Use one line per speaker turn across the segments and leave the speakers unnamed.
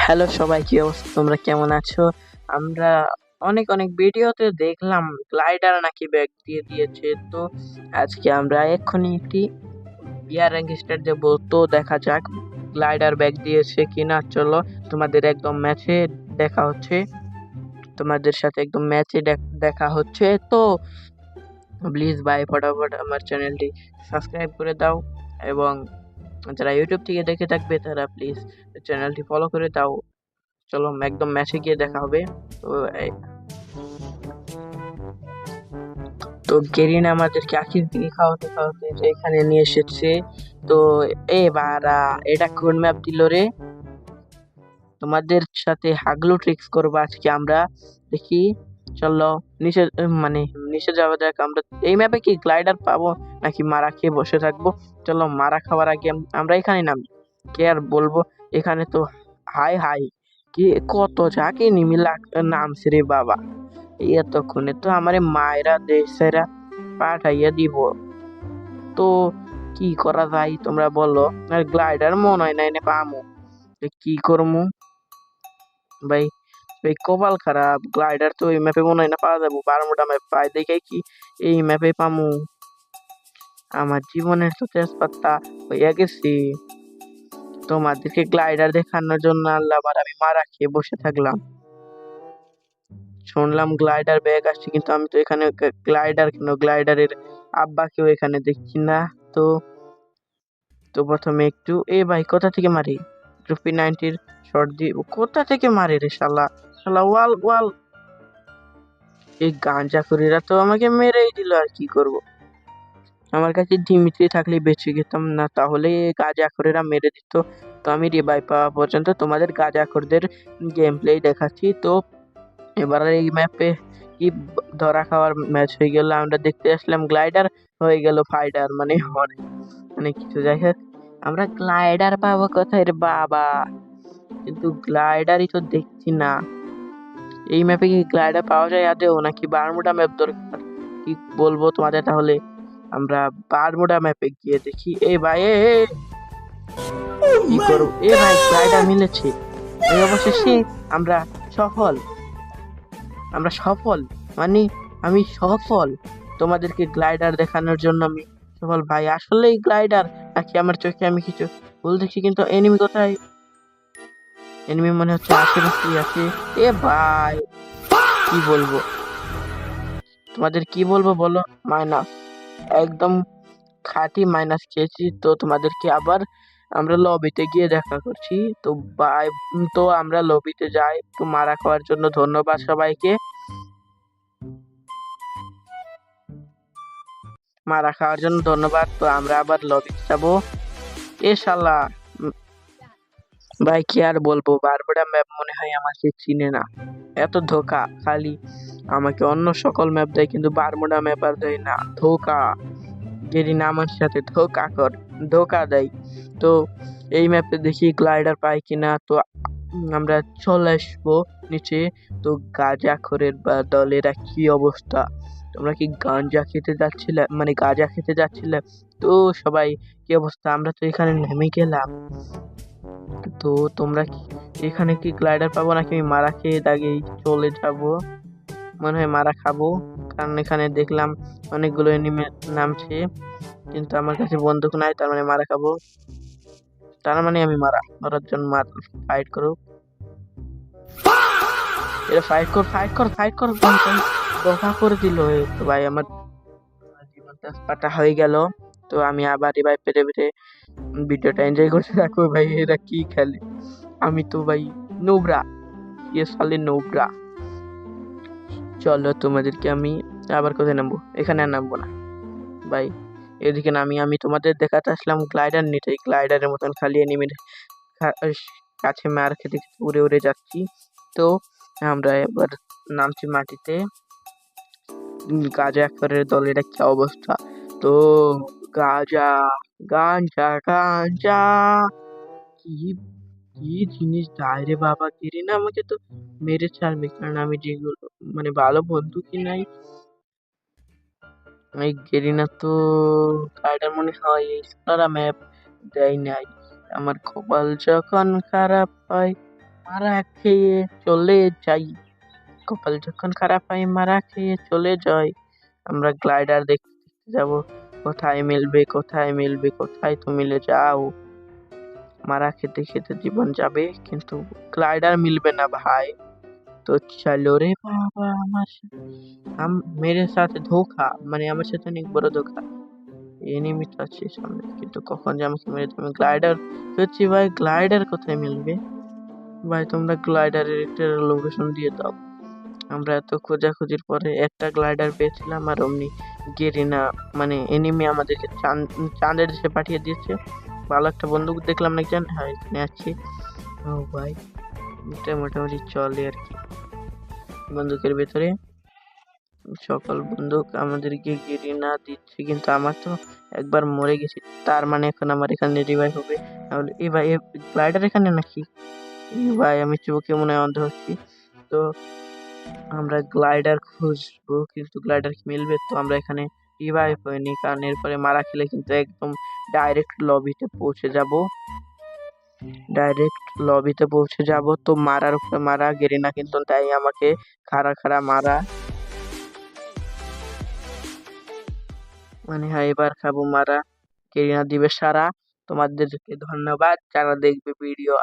Hello সবাই, কি অবস্থা? তোমরা কেমন আছো? আমরা অনেক অনেক ভিডিওতে দেখলাম গ্লাইডার নাকি ব্যাগ দিয়ে দিয়েছে। তো আজকে আমরা এক্ষুনি একটি বিয়ার গ্যাংস্টার দেবো, তো দেখা যাক গ্লাইডার ব্যাগ দিয়েছে কিনা। চলো তোমাদের একদম ম্যাচে দেখা হচ্ছে, তোমাদের সাথে একদম ম্যাচে দেখা হচ্ছে। তো প্লিজ ভাই ফটাফট আমার চ্যানেলটি সাবস্ক্রাইব করে দাও, এবং যারা ইউটিউব থেকে দেখে থাকবে তারা প্লিজ চ্যানেলটি ফলো করে দাও। চলো একদম ম্যাচে গিয়ে দেখা হবে। তো তো গেরিনা আমাদেরকে আখির দিকে খাওয়াতে খাওয়াতে যে এখানে নিয়ে এসেছে। তো বারা, এটা কোন ম্যাপ দিল রে? তোমাদের সাথে হাগলু ট্রিক্স করবো আজকে আমরা, দেখি। চলো নিচে, মানে নিচে যাওয়া যাক। আমরা এই ম্যাপে কি গ্লাইডার পাবো নাকি মারা খেয়ে বসে থাকবো? চলো মারা খাওয়ার আগে আমরা এখানে নামি। কে আর বলবো, এখানে তো হাই হাই কি কত যাকে নিমিলা নামছে রে বাবা। এতক্ষণে তো আমার মায়েরা দেশেরা পাঠাইয়া দিব। তো কি করা যায় তোমরা বলো? আর গ্লাইডার মনে হয় না এনে পামু, কি করমু ভাই? ভাই কপাল খারাপ, গ্লাইডার তো এই ম্যাপে মনে হয় না পাওয়া যাবো। বারমুডা ম্যাপ পাই দেখে কি এই ম্যাপে পামু? আমার জীবনের তো তেজপাতা হইয়া গেছি। তোমাদেরকে গ্লাইডার দেখানোর জন্য আল্লাহ আর আমি মারা খেয়ে বসে থাকলাম। শুনলাম গ্লাইডার ব্যাগ আসছে, কিন্তু আমি তো এখানে গ্লাইডার কেন, গ্লাইডারের আব্বাকেও এখানে দেখছি না। তো তো প্রথমে একটু ভাই কোথা থেকে মারি? ট্রফি 90-র শর্ট দিয়ে কোথা থেকে মারে রে শালা? শালা ওয়াল ওয়াল, এই গাঁজাখুরিরা তো আমাকে মেরেই দিল, আর কি করব? আমার কাছে ডিমিট্রি থাকলে বেঁচে যেতাম, না তাহলে গাঁজাখুরেরা মেরে দিত। তো আমি রিভাইভ পাওয়া পর্যন্ত তোমাদের গাঁজাখুরদের গেম প্লে দেখাচ্ছি। তো এবার এই ম্যাপে কি ধরা খাওয়ার ম্যাচ হয়ে গেল। আমরা দেখতে আসলাম গ্লাইডার, হয়ে গেল ফাইটার, মানে অনেক কিছু। যাই হোক, আমরা গ্লাইডার পাবো কোথায় রে বাবা? কিন্তু গ্লাইডারই তো দেখছি না। এই ম্যাপে কি গ্লাইডার পাওয়া যায় আদেও, নাকি বারমুডা ম্যাপ দরকার? কি বলবো তোমাদের তাহলে? আমরা বারমুডা ম্যাপে গিয়ে দেখি। ভাই কি করবো? ভাই গ্লাইডার মিলেছে। অবশেষে আমরা সফল, আমরা সফল, মানে আমি সফল। তোমাদেরকে গ্লাইডার দেখানোর জন্য আমি সফল। ভাই আসলেই গ্লাইডার, নাকি আমার চোখে আমি কিছু ভুল দেখছি? কিন্তু এনিমি কোথায়? এনিমি মনে হচ্ছে আশেপাশেই আছে। ভাই কি বলবো, তোমাদের কি বলবো বলো? মাইনাস, একদম খাঁটি মাইনাস খেয়েছি। তো তোমাদেরকে আবার আমরা লবিতে গিয়ে দেখা করছি। তো বাই, তো আমরা লবিতে যাই। তো মারা খাওয়ার জন্য ধন্যবাদ সবাইকে। মারা খাওয়ার জন্য ধন্যবাদ। তো আমরা আবার লবিতে যাবো। শালা, ভাই কি আর বলবো, বারবারা ম্যাপ মনে হয় আমাকে চিনে না। এত ধোকা, খালি আমাকে অন্য সকল ম্যাপ দেয় কিন্তু বারমুডা ম্যাপ আর দেয় না। ধোকা, গেরিনা আমার সাথে ধোকা দেয়। তো এই ম্যাপে দেখি গ্লাইডার পাই কিনা। তো আমরা চলে আসবো নিচে। তো গাঁজাখোরের বা দলেরা কি অবস্থা? তোমরা কি গাঁজা খেতে যাচ্ছিলে, মানে গাঁজা খেতে যাচ্ছিলে? তো সবাই কি অবস্থা? আমরা তো এখানে নেমে গেলাম। তো তোমরা কি এখানে কি গ্লাইডার পাবো, নাকি আমি মারা খেয়ে দাগেই চলে যাব? মনে হয় মারা খাবো, কারণ এখানে দেখলাম অনেকগুলো এনিমে নামছে, কিন্তু আমার কাছে বন্দুক নাই। তার মানে মারা খাবো, তার মানে আমি মরার জন্য ফাইট করো। এরা ফাইট কর ফাইট কর ফাইট কর, দফা করে দিল। তো ভাই আমার জীবন তেজপাতা হয়ে গেল। তো আমি আবার রিভাইভ পেতে পেতে ভিডিওটা এনজয় করতে থাকবো। ভাই এরা কি খেলে? আমি তো ভাই নোবরা, সালে নোবরা। চলো তোমাদেরকে আমি আবার কোথায় নামবো? এখানে আর নামবো না ভাই, এদিকে নামি। আমি তোমাদের দেখাতে আসলাম গ্লাইডার নিতে, গ্লাইডারের মতন খালি এনিমির কাছে মার খেতে খেতে উড়ে উড়ে যাচ্ছি। তো আমরা এবার নামছি মাটিতে। গাজা একবারের দলের কি অবস্থা? তো গাজা, গাঞ্জা কি কি জিনিস দেয় রে বাবা! গেরি না আমাকে তো মেরে ছাড়বে, কারণ আমি যেগুলো, মানে ভালো বন্দুকই নাই। এই গেরিনা তো গাইডার মনে হয় এই ম্যাপ দেয় নাই। আমার কপাল যখন খারাপ হয় মারা খেয়ে চলে যাই, কপাল যখন খারাপ হয় মারা খেয়ে চলে যাই। আমরা গ্লাইডার দেখতে দেখতে যাব, কোথায় মিলবে কোথায় মিলবে, কোথায় তো মিলে যাও। মারা খেতে খেতে জীবন যাবে, কিন্তু গ্লাইডার মিলবে না ভাই। তো চলো রে বাবা, মেরে সাথে ধোখা, মানে আমার সাথে অনেক বড় ধোখা। এনিমি তো আছে সামনে, কিন্তু কখন যে আমাকে মেরে তুমি গ্লাইডার হচ্ছি ভাই, গ্লাইডার কোথায় মিলবে ভাই? তোমরা গ্লাইডারের একটা লোকেশন দিয়ে দাও। আমরা এত খোঁজাখুঁজির পরে একটা গ্লাইডার পেয়েছিলাম, আর অমনি গেরিনা মানে এনিমি আমাদেরকে চাঁদের দেশে পাঠিয়ে দিয়েছে। ভালো একটা বন্দুক দেখলাম না একজন, হ্যাঁ এখানে আছি। ও ভাই, এটা মোটামুটি চলে আর কি। বন্দুকের ভেতরে সকল বন্দুক আমাদেরকে গেরিনা দিচ্ছে, কিন্তু আমার তো একবার মরে গেছি, তার মানে এখন আমার এখানে রিভাইভ হবে। তাহলে এই ভাই গ্লাইডার এখানে নাকি? ভাই আমি চোখে মনে হয় অন্ধ হচ্ছি। তো আমরা গ্লাইডার খুঁজবো, কিন্তু গ্লাইডার কি মিলবে? তো আমরা এখানে রিভাইভ হয়নি, কারণ এরপরে মারা খেলে কিন্তু একদম ডাইরেক্ট লবিতে পৌঁছে যাব। তো মারার উপরে মারা, গেরিনা কিন্তু তাই আমাকে খাড়া খাড়া মারা। মানে হ্যাঁ, এবার খাবো মারা, গেরিনা দিবে সারা। তোমাদেরকে ধন্যবাদ যারা দেখবে ভিডিও।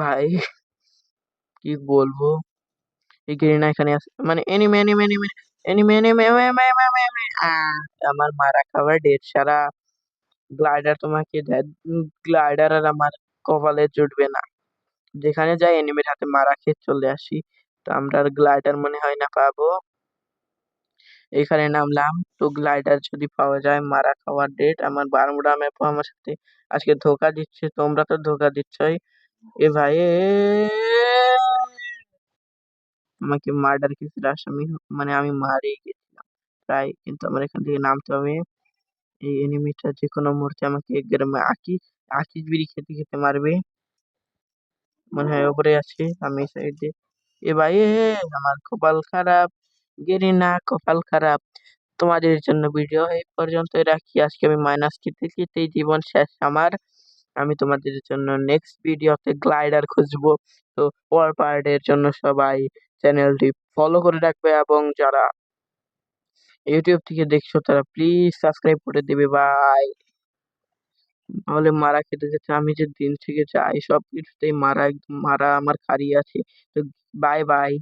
ভাই কি বলবো, এই গেরিনা এখানে আছে, মানে anime anime anime anime anime anime. আমার মারা খাবার ডেট সারা। গ্লাইডার তোমাকে গ্লাইডার আর আমার কপালে জুটবে না। যেখানে যাই এনিমির হাতে মারা খেয়ে চলে আসি। তো আমরা আর গ্লাইডার মনে হয় না পাবো। এখানে নামলাম, তো গ্লাইডার যদি পাওয়া যায়, মারা খাওয়ার ডেট। আমার বারমুডা ম্যাপও আমার সাথে আজকে ধোকা দিচ্ছে, তোমরা তো ধোকা দিচ্ছই। এ ভাই আমাকে মার্ডার কেসের আসামি, মানে আমি মারি গেছিলাম প্রায়, কিন্তু আমার এখান থেকে নামতে হবে। এই এনিমিটা যে কোনো মুহূর্তে আমাকে গ্রামে আকিস বিড়ি খেতে খেতে মারবে। মনে হয় ওপরে আছে, আমি সাইডে। এ ভাই আমার কপাল খারাপ, গেরিনা কপাল খারাপ। তোমাদের জন্য ভিডিও এই পর্যন্ত রাখি, আজকে আমি মাইনাস খেতে খেতেই জীবন শেষ আমার। আমি তোমাদের জন্য নেক্সট ভিডিওতে গ্লাইডার খুঁজবো। তো পর পার্টের জন্য সবাই চ্যানেলটি ফলো করে রাখবে, এবং যারা ইউটিউব থেকে দেখছো তারা প্লিজ সাবস্ক্রাইব করে দেবে ভাই। নাহলে মারা খেতে খেতে আমি যে দিন থেকে যাই, সব কিছুতেই মারা, একদম মারা আমার খারিয়ে আছে। তো বাই বাই।